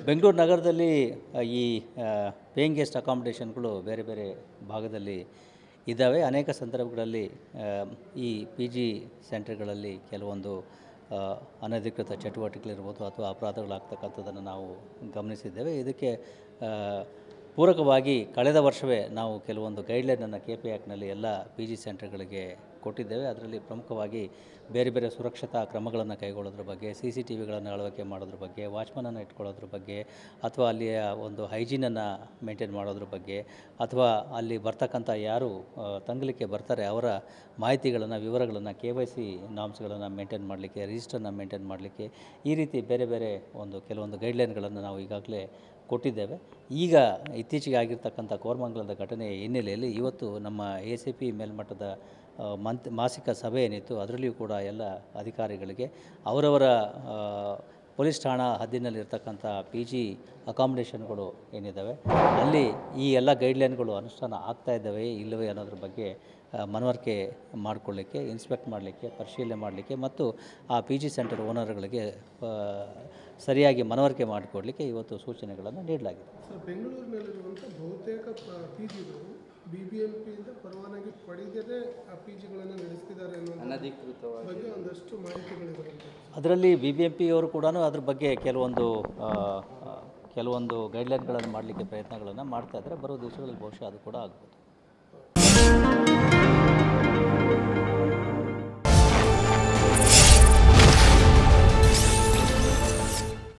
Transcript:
ಬೆಂಗಳೂರು ನಗರದಲ್ಲಿ ಈ paying guest ಅಕಾಮಿಡೇಷನ್ಗಳು ಬೇರೆ ಬೇರೆ ಭಾಗದಲ್ಲಿ ಇದ್ದಾವೆ. ಅನೇಕ ಸಂದರ್ಭಗಳಲ್ಲಿ ಈ ಪಿ ಜಿ ಸೆಂಟರ್ಗಳಲ್ಲಿ ಕೆಲವೊಂದು ಅನಧಿಕೃತ ಚಟುವಟಿಕೆಗಳಿರ್ಬೋದು ಅಥವಾ ಅಪರಾಧಗಳಾಗ್ತಕ್ಕಂಥದ್ದನ್ನು ನಾವು ಗಮನಿಸಿದ್ದೇವೆ. ಇದಕ್ಕೆ ಪೂರಕವಾಗಿ ಕಳೆದ ವರ್ಷವೇ ನಾವು ಕೆಲವೊಂದು ಗೈಡ್ಲೈನನ್ನು KP ಆ್ಯಕ್ಟ್ನಲ್ಲಿ ಎಲ್ಲ ಪಿ ಜಿ ಸೆಂಟರ್ಗಳಿಗೆ ಕೊಟ್ಟಿದ್ದೇವೆ. ಅದರಲ್ಲಿ ಪ್ರಮುಖವಾಗಿ ಬೇರೆ ಬೇರೆ ಸುರಕ್ಷತಾ ಕ್ರಮಗಳನ್ನು ಕೈಗೊಳ್ಳೋದ್ರ ಬಗ್ಗೆ, CCTVಗಳನ್ನು ಅಳವಡಿಕೆ ಮಾಡೋದ್ರ ಬಗ್ಗೆ, ವಾಚ್ಮನನ್ನು ಇಟ್ಕೊಳ್ಳೋದ್ರ ಬಗ್ಗೆ, ಅಥವಾ ಅಲ್ಲಿಯ ಒಂದು ಹೈಜೀನನ್ನು ಮೇಂಟೈನ್ ಮಾಡೋದ್ರ ಬಗ್ಗೆ, ಅಥವಾ ಅಲ್ಲಿ ಬರ್ತಕ್ಕಂಥ ಯಾರು ತಂಗಲಿಕ್ಕೆ ಬರ್ತಾರೆ ಅವರ ಮಾಹಿತಿಗಳನ್ನು, ವಿವರಗಳನ್ನು, KYC ನಾಮ್ಸ್ಗಳನ್ನು ಮೇಂಟೈನ್ ಮಾಡಲಿಕ್ಕೆ, ರಿಜಿಸ್ಟರ್ನ ಮೇಂಟೈನ್ ಮಾಡಲಿಕ್ಕೆ, ಈ ರೀತಿ ಬೇರೆ ಬೇರೆ ಕೆಲವೊಂದು ಗೈಡ್ಲೈನ್ಗಳನ್ನು ನಾವು ಈಗಾಗಲೇ ಕೊಟ್ಟಿದ್ದೇವೆ. ಈಗ ಇತ್ತೀಚೆಗೆ ಆಗಿರ್ತಕ್ಕಂಥ ಕೋರಮಂಗಲದ ಘಟನೆಯ ಹಿನ್ನೆಲೆಯಲ್ಲಿ ಇವತ್ತು ನಮ್ಮ ACP ಮೇಲ್ಮಟ್ಟದ ಮಾಸಿಕ ಸಭೆ ಏನಿತ್ತು, ಅದರಲ್ಲಿಯೂ ಕೂಡ ಎಲ್ಲ ಅಧಿಕಾರಿಗಳಿಗೆ ಅವರವರ ಪೊಲೀಸ್ ಠಾಣಾ ಹದ್ದಿನಲ್ಲಿರ್ತಕ್ಕಂಥ ಪಿ ಜಿ ಅಕಾಮಿಡೇಷನ್ಗಳು ಏನಿದ್ದಾವೆ ಅಲ್ಲಿ ಈ ಎಲ್ಲ ಗೈಡ್ಲೈನ್ಗಳು ಅನುಷ್ಠಾನ ಆಗ್ತಾ ಇದ್ದಾವೆ ಇಲ್ಲವೇ ಅನ್ನೋದ್ರ ಬಗ್ಗೆ ಮನವರಿಕೆ ಮಾಡಿಕೊಳ್ಳಿಕ್ಕೆ, ಇನ್ಸ್ಪೆಕ್ಟ್ ಮಾಡಲಿಕ್ಕೆ, ಪರಿಶೀಲನೆ ಮಾಡಲಿಕ್ಕೆ ಮತ್ತು ಆ ಪಿ ಜಿ ಸೆಂಟರ್ ಓನರ್ಗಳಿಗೆ ಸರಿಯಾಗಿ ಮನವರಿಕೆ ಮಾಡಿಕೊಡಲಿಕ್ಕೆ ಇವತ್ತು ಸೂಚನೆಗಳನ್ನು ನೀಡಲಾಗಿದೆ. ಸರ್, ಬೆಂಗಳೂರಿನಲ್ಲಿರುವಂಥ ಬಹುತೇಕ ಪಿ ಜಿಗಳು BBMPಯಿಂದ ಪರವಾನಗಿ ಪಡೆಯದೇ ಆ ಪಿ ಜಿಗಳನ್ನು ನಡೆಸ್ತಿದ್ದಾರೆ ಅನ್ನೋ ಬಗ್ಗೆ ಒಂದಷ್ಟು ಮಾಹಿತಿಗಳಿದೆ. ಅದರಲ್ಲಿ BBMP ಅವರು ಕೂಡ ಅದ್ರ ಬಗ್ಗೆ ಕೆಲವೊಂದು ಗೈಡ್ಲೈನ್ಗಳನ್ನು ಮಾಡಲಿಕ್ಕೆ ಪ್ರಯತ್ನಗಳನ್ನು ಮಾಡ್ತಾ ಇದ್ದಾರೆ. ಬರೋ ದಿವಸಗಳಲ್ಲಿ ಬಹುಶಃ ಅದು ಕೂಡ ಆಗ್ಬೋದು.